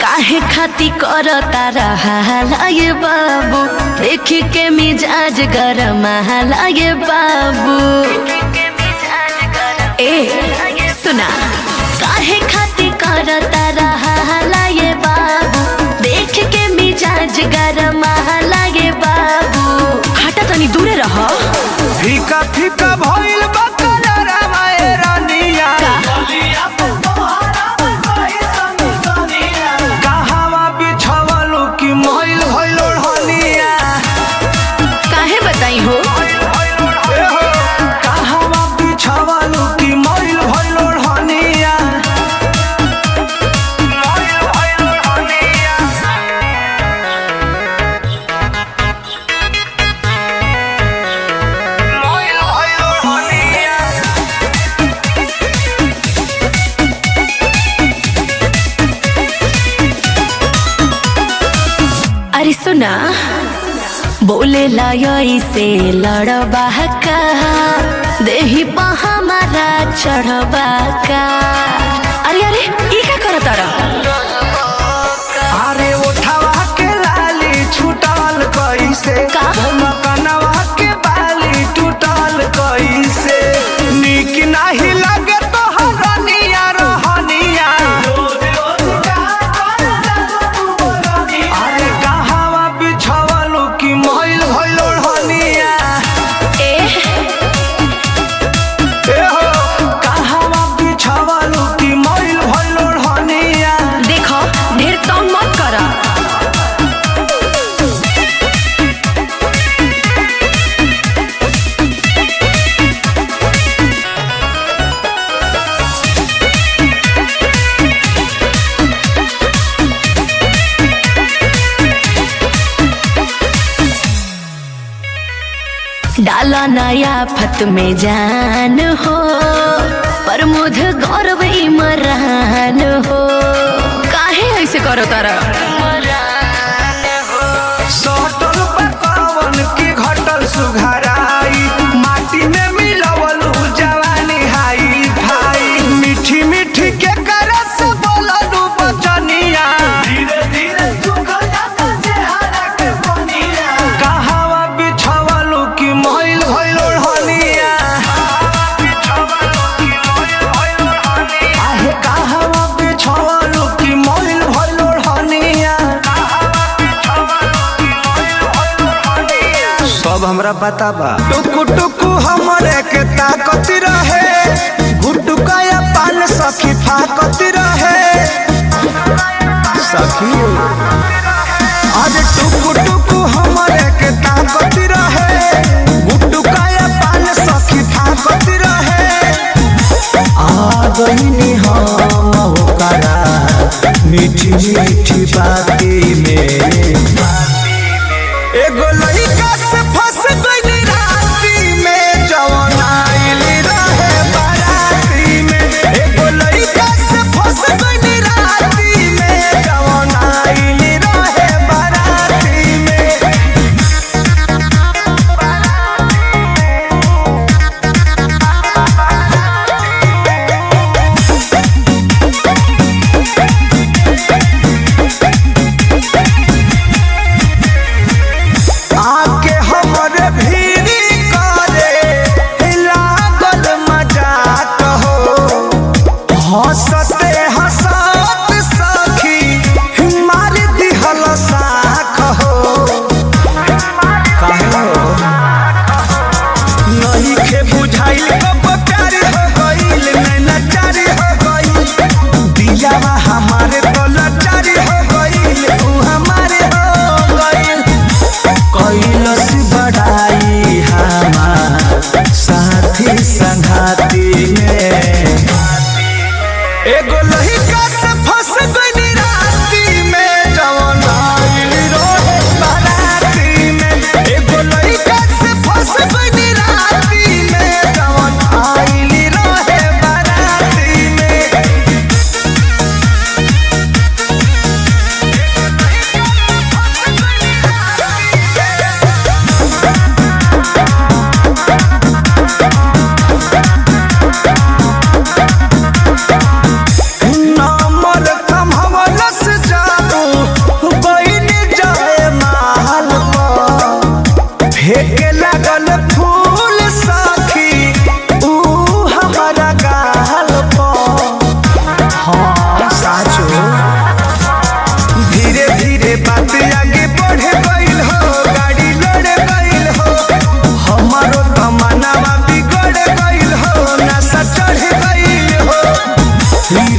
काहे खाती करता रहा ये बाबू, देख के मिजाज गरम ये बाबू। ए सुना, काहे खाती करता रहा ये बाबू, देख के मिजाज गरम ये बाबू। हटा तनी दूरे रह। फीका फीका भइल बा कलरवा ए रानिया, कहवा बिछवलू कि मइल भइल ओढ़निया। काहे बताई हो? कहवा बिछवलू कि मइल भइल ओढ़निया। अरे सुना, बोले लायोई से लड़बा का, देही पा हमारा चढ़बा का। अरे अरे ई का करत तारा? अरे उठावा के लाली छूटल कैसे, का? मकनवा के बाली टूटल कैसे। नीक नाही लगे तोहर रनिया रहनिया। अरे कहवा बिछवलू कि मइल भइल ओढ़निया। ए हो, कहवा बिछवलू कि मइल भइल ओढ़निया। देखो ढेर तंग मत करा। डाला नया फत में जान हो, प्रमोद गौरव इमरान हो। काहे ऐसे करो तारा? सटल पकावन की घटल सुघराई, माटी में मिलवलू जवानी हाई भाई। मीठी मीठी के करस बोललू बचनिया। धीरे धीरे सुखल जाता चेहरा के पनिया। कहवा बिछवलू कि मइल भइल ओढ़निया। आहे कहवा बिछवलू कि मइल भइल ओढ़निया। सब हमरा पता बा। टुकु टुकु हमरे के ताकत रहे, गुटुका या पान सखी फाकत रहे। सखी अरे टुकु टुकु हमरे के ताकत रहे, गुटुका या पान सखी फाकत रहे। आ गईनी हम ओकरा मीठी मीठी बाती में। एगो लइका से फंस गइली राती में, जवन आइल रहे बाराती में। एगो लइका से फंस गइली राती में, जवन आइल रहे बाराती में। आके हमरे भीरी करे लागल मजाक हो। हंसते हंसत सखी मार दिहल साख हो। काहे हो? नहीं खे बुझाइल कब प्यार हो गइल, नैना चारी हो गइल। दियावा हमारे तो लाचारी हो गइल, तू हमारे हो गइल। कैलस बढ़ाई हमार साथी संघाती में। एगो लइका से फंस गइली राती में, जवन आइल रहे बाराती में। एगो लइका से फंस गइली राती में, जवन आइल रहे बाराती में।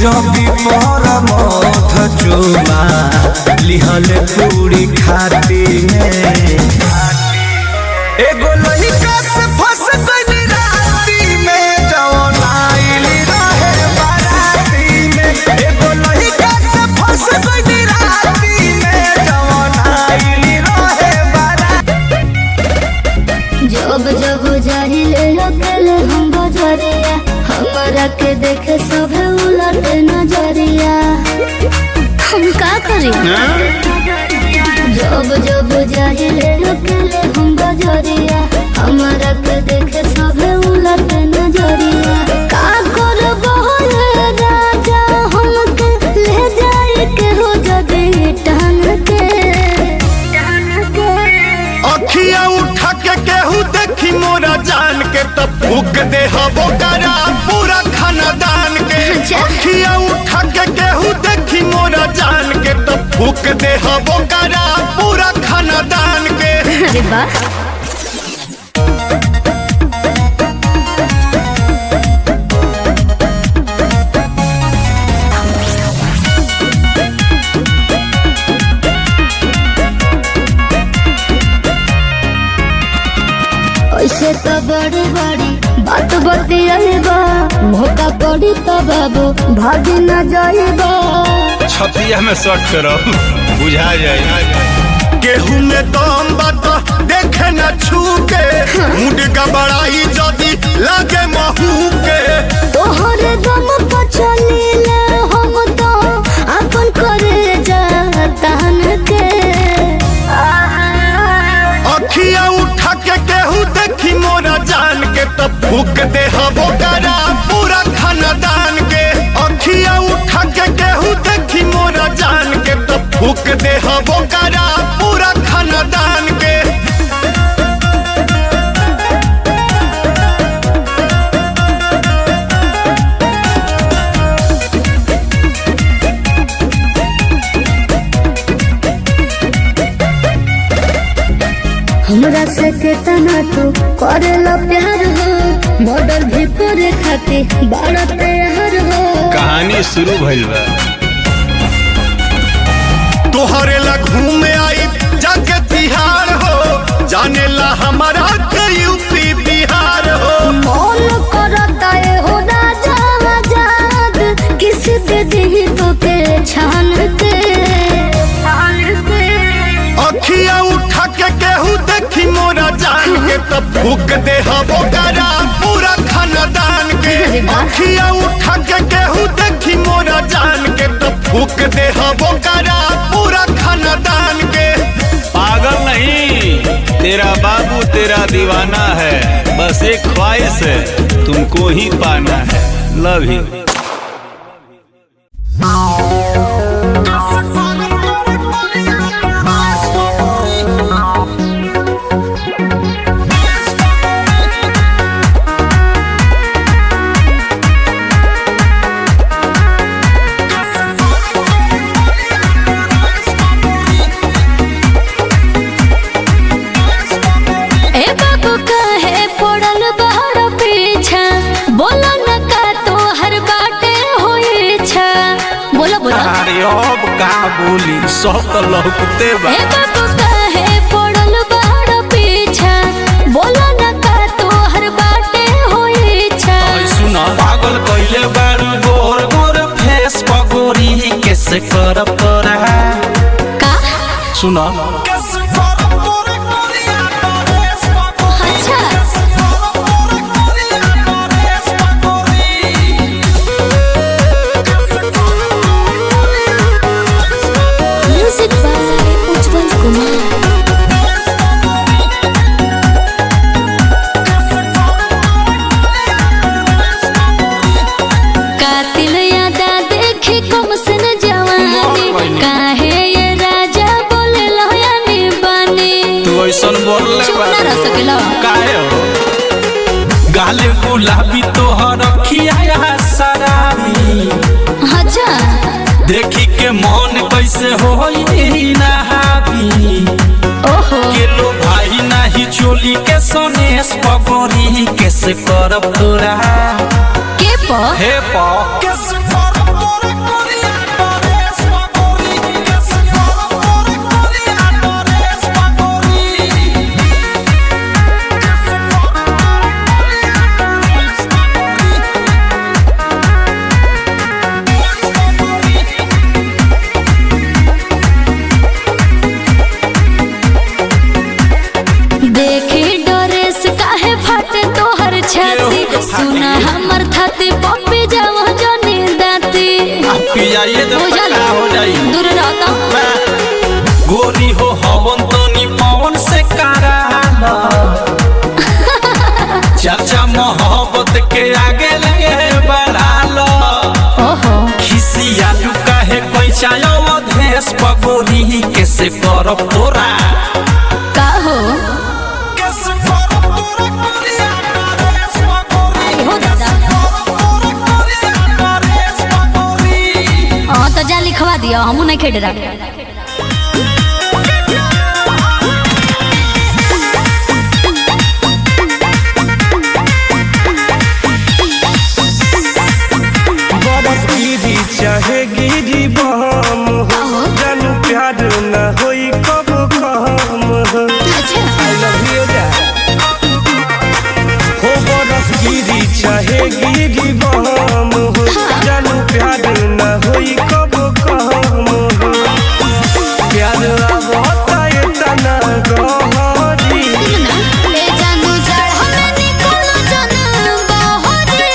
रवि पर मध चुमा लिहल पूरी खाती में एगो लइका से फंस गइली राती में जवन आइली रहे बाराती में एगो लइका से फंस गइली राती में जवन आइली रहे बाराती जब जब जाहिले अकेले हम बजरिया हमरा के देखे सब उलट नजरिया हम का करी जब जब जाहिले अकेले हम बजरिया हमरा के देखे सब उलट नजरिया का करबो रे राजा हमके ले जाए के हो जबे टांग के अखिया उठा के केहू देखी मोरा जान के तब फूक दे हबो करा पूरा खानदान के अखिया उठा के केहू देखी मोरा जान के तब फूक दे हबो करा पूरा खानदान के अरे वाह ऐसे तो बड़ी बड़ी बात बतियाबा मौका पड़ी तो बाबू भाग न जाएगा छतिया में शॉर्ट करो बुझा जाए केहू में दम बात देखे न छू के मुंड गबड़ाई जदी लागे महू के तोहरे दम पर चलीला हम तो अपन करे जातान के अखिया उठा के केहू देखी मोरा जान के तब फूक दे हबो करा पूरा खानदान के अखिया उठा के केहू देखी मोरा जान के तब फूक दे हबो करा पूरा खानदान के हमरा से केतना तू करेला प्यार हो मॉडल भी करे खातिर बड़ा प्यार हो कहानी शुरू भइल बा तोहरे ला घूमे आई जाके तिहार हो जाने ला हमारा के यूपी बिहार हो मौन करता है हो राजा आजाद किसी दे दी तो के छान के अखिया उठा के केहू देखी मोरा जान के तब फूक दे हबो करा पूरा खानदान के अखिया उठा के केहू देखी मोरा जान के तब फूक दे हबो करा पूरा खानदान के पागल नहीं तेरा बाबू तेरा दीवाना है बस एक ख्वाहिश है तुमको ही पाना है लव यू ए बाबू काहे पड़ल बाहर पीछा बोलो न का तो हर बाटे होई छा बोलो बोलो अरे अब का बोली सब तो लौकते बा ए बाबू काहे पड़ल बाहर पीछा बोलो न का तो हर बाटे होई छा सुना पागल कइले बारू गोर गोर फेस पगोरी कैसे करब तोरा का सुना अच्छा म्यूजिक बाय उज्जवल कुमार कातिल यादा देखी कम से न जवानी काहे ये राजा बोले लहयानी बानी तू ऐसन बोलले चुप ना रह सकेला काहे हो गाले गुलाबी तोहर अखिया शराबी अच्छा देखी के मन कैसे होई ना हावी ओहो के लो भाई नाही चोली के सनेस पगोरी कैसे करब तोरा के प हे पा कैसे करब पियाइए दे हो जाला। पक्का हो जाई दूर रहता गोरी हो हवन तनी पवन से कराला चाचा मोहब्बत के आगे ले बढ़ालो ओहो खिसिया लुका है कोई चायो देश पगोरी कैसे करब तोरा का हो कैसे करब तोरा कोरिया देश पगोरी हो दादा देश पगोरी हाँ तो जा लिखवा दिया हमू नहीं खेड़ रहा गिरी चाहे गिरी बम हो जानू प्यार न होई कब कम हो अच्छा I love you हो बरस गिरी चाहे गिरी बम हो जानू प्यार न होई कब कम हो प्यार आवता इतना गहरी ले जानू चढ़ल निकल जन बहरी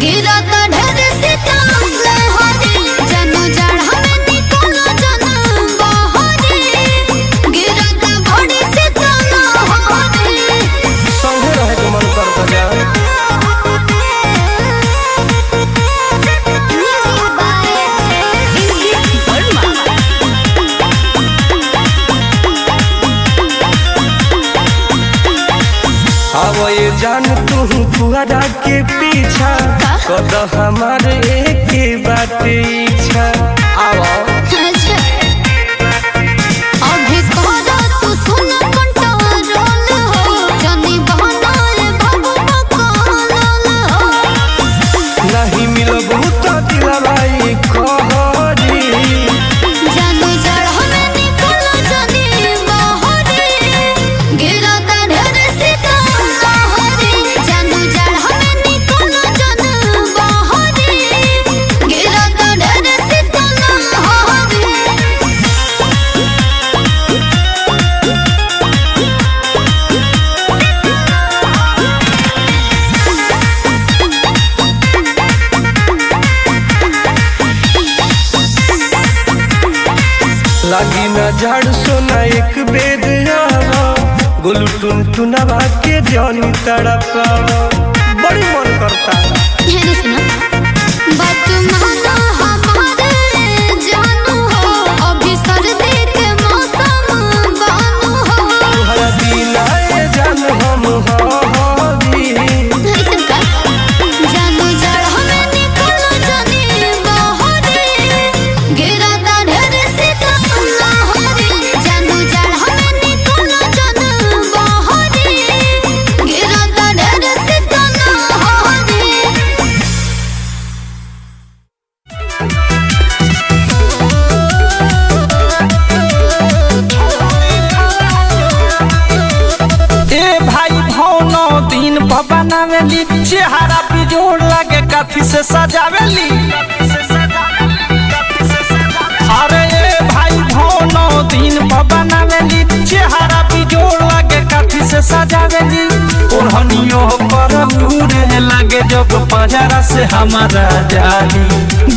गिरत ढेर सितम लहरी जानू चढ़ल निकल जन बहरी गिरत बड़ी सितम लहरी संगे रहे के मन करता जाए अब ये जान तू पुअरा के पीछा कद हमारे एक बात इच्छा आवा अच्छा अभी तोरा तू सुन कंट्रोल हो जनी बहनाए बाबू बकलोल हो नहीं मिलबू तो दिलवाई कहरी जानू चढ़ल निकल जनी बहरी गिरत ढेर सितम लहरी जानू चढ़ल निकल जन बहरी गिरत ढेर सितम लहरी लगी न झाड़ सोना एक बेद आवा गोलू टुन टुनवा के जानी तड़पावा बड़ी मन करता ध्यान सुनो बात मानो हमारे जानू हो अभी सर्दी के मौसम बानू हो हर दिन आए जान हम हवी ऐसन का जानू चढ़ल निकल जनी बहरी गिरत ढेर सितम लहरी जानू चढ़ल निकल जन बहरी गिरत ढेर सितम लहरी ए भाई भौनो दिन बनावेली चेहरा बिजोड़ लागे काफी से सजावेली अरे ए भाई भौनो दिन बनावेली चेहरा बिजोड़ लागे काफी से सजावेली ओढ़नियो पर उड़े लागे जब पजरा से हमारा जाली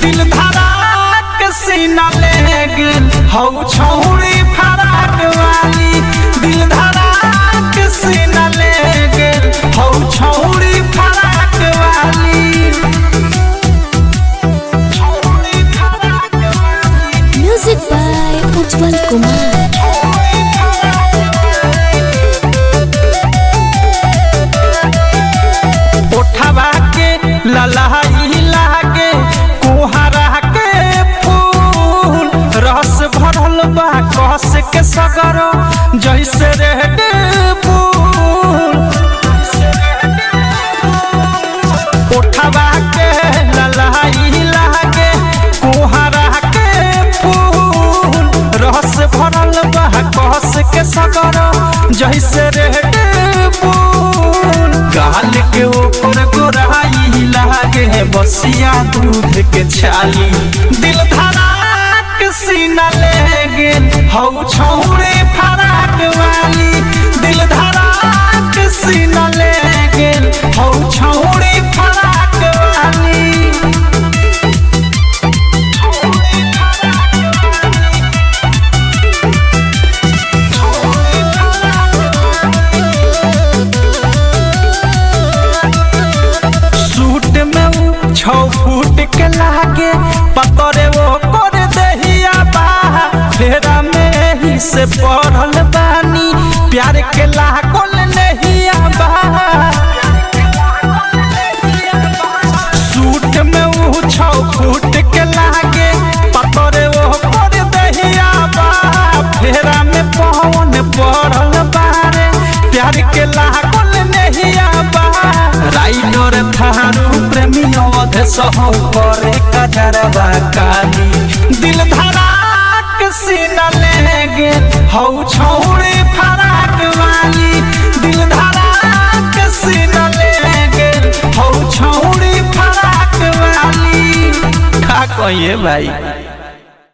दिल धड़ाक सीना ले गेल हौ छौड़ी फराक वाली दिल धड़ाक सीना ले गेल हौ छौड़ी फराक वाली छौड़ी फराक वाली म्यूजिक बाय उज्जवल कुमार ओठवा के ललहाई लागे कोहरा के फूल रस भरल बा कस के सगरो जैसे रेड फूल ओठवा के ललहाई लागे कोहरा के फूल रस भरल बा कस के सगरो जैसे रेड फूल गाल के ऊपर गोराई लागे बसिया दूध के छाली दिल धड़ाक सीना ले गेल हौ छौड़े फराक वाली दिल धड़ाक सीना ले गेल हौ छौड़े फराक वाली लागे पतरे वो कर दहिया बा फेरा में ही से पढ़ल बानी प्यार के लागल नहिया बा सूट में ऊ 6 फुट के लागे पतरे वो कर दहिया बा फेरा में पवन पढ़ल बारे प्यार के लागल नहिया बा राइडर थारू प्रेमी अवध सहो करे कजरवा काली दिल धड़ाक सीना लेगे हौ छौड़ी फराक वाली दिल धड़ाक सीना लेगे हौ छौड़ी फराक वाली का कहिए भाई।